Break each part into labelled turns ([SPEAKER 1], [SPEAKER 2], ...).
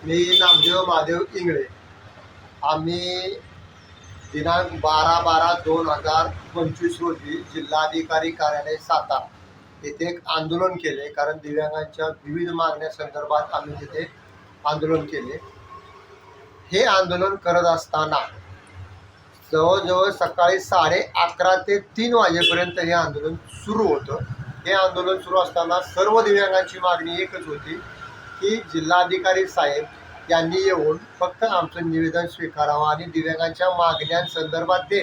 [SPEAKER 1] मी नामदेव महादेव इंगळे. आम्ही दिनांक 12/12/2025 रोजी जिल्हाधिकारी कार्यालय सातारा येथे एक आंदोलन केले. कारण दिव्यांगांच्या विविध मागण्या संदर्भात आम्ही तिथे आंदोलन केले. हे आंदोलन करत असताना जवळजवळ सकाळी 11:30 ते 3 वाजेपर्यंत हे आंदोलन सुरू होतं. हे आंदोलन सुरू असताना सर्व दिव्यांगांची मागणी एकच होती की जिल्हाधिकारी साहेब यांनी येऊन फक्त आमचं निवेदन स्वीकारावं आणि दिव्यांगांच्या मागण्यांसंदर्भात ते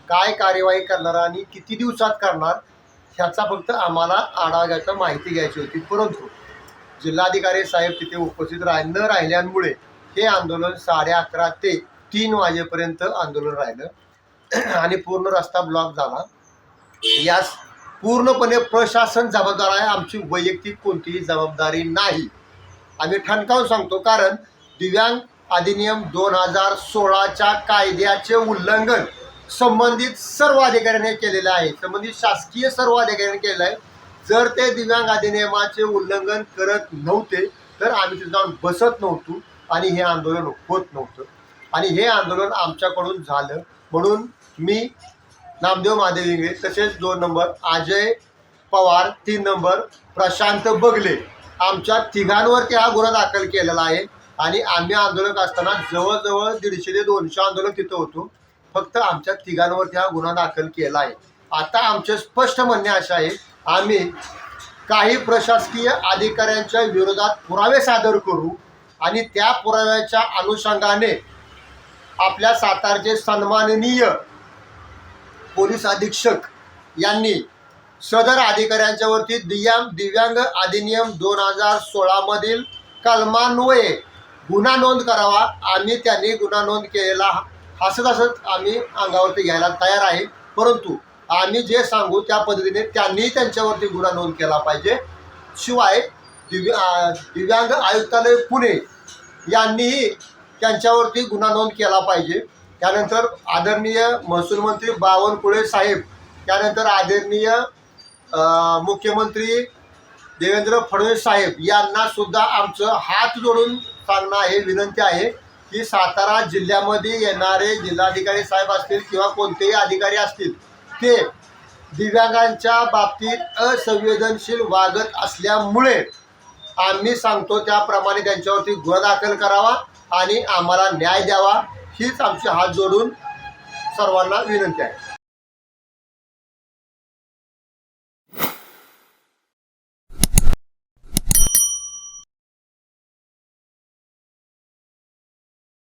[SPEAKER 1] काय कार्यवाही करणार आणि किती दिवसात करणार ह्याचा फक्त आम्हाला आढावा घ्यायचा, माहिती घ्यायची होती. परंतु जिल्हाधिकारी साहेब तिथे उपस्थित न राहिल्यामुळे हे आंदोलन 11:30 ते 3 वाजेपर्यंत आंदोलन राहिलं आणि पूर्ण रस्ता ब्लॉक झाला. यास पूर्णपणे प्रशासन जबाबदार आहे, आमची वैयक्तिक कोणतीही जबाबदारी नाही. आम्ही ठणकावून सांगतो, कारण दिव्यांग अधिनियम 2016च्या कायद्याचे उल्लंघन संबंधित सर्व अधिकाऱ्यांनी केलेलं आहे, संबंधित शासकीय सर्व अधिकाऱ्यांनी केलेलं आहे. जर ते दिव्यांग अधिनियमाचे उल्लंघन करत नव्हते तर आम्ही तिथे जाऊन बसत नव्हतो आणि हे आंदोलन होत नव्हतं. आणि हे आंदोलन आमच्याकडून झालं म्हणून मी नामदेव महादेव इंगळे, तसेच 2 नंबर अजय पवार, 3 नंबर प्रशांत बगले, आमच्या तिघांवरती हा गुन्हा दाखल केलेला आहे. आणि आम्ही आंदोलक असताना जवळजवळ 150 ते 200 आंदोलक तिथं होतो. फक्त आमच्या तिघांवरती हा गुन्हा दाखल केला आहे. आता आमचे स्पष्ट म्हणणे असे आहे, आम्ही काही प्रशासकीय अधिकाऱ्यांच्या विरोधात पुरावे सादर करू आणि त्या पुराव्याच्या अनुषंगाने आपल्या सातारचे सन्माननीय पोलीस अधीक्षक यांनी सदर अधिकाऱ्यांच्या वरती दिव्यांग अधिनियम 2016 मधील कलमान्वये गुन्हा नोंद करावा. आम्ही त्यांनी गुन्हा नोंद केलेला हसत आम्ही अंगावरती घ्यायला तयार आहे. परंतु आम्ही जे सांगू त्या पद्धतीने त्यांनी त्यांच्यावरती गुन्हा नोंद केला पाहिजे. शिवाय दिव्यांग आयुक्तालय पुणे यांनीही त्यांच्यावरती गुन्हा नोंद केला पाहिजे. त्यानंतर आदरणीय महसूल मंत्री बावनकुळे साहेब, त्यानंतर आदरणीय मुख्यमंत्री देवेंद्र फडणवीस साहेब यांना सुद्धा आमचं हात जोडून सांगणं आहे, विनंती आहे की सातारा जिल्ह्यामध्ये येणारे जिल्हाधिकारी साहेब असतील किंवा कोणतेही अधिकारी असतील, ते दिव्यांगांच्या बाबतीत असंवेदनशील वागत असल्यामुळे आम्ही सांगतो त्याप्रमाणे त्यांच्यावरती गुन्हा दाखल करावा आणि आम्हाला न्याय द्यावा, हीच आमची हात जोडून सर्वांना विनंती आहे.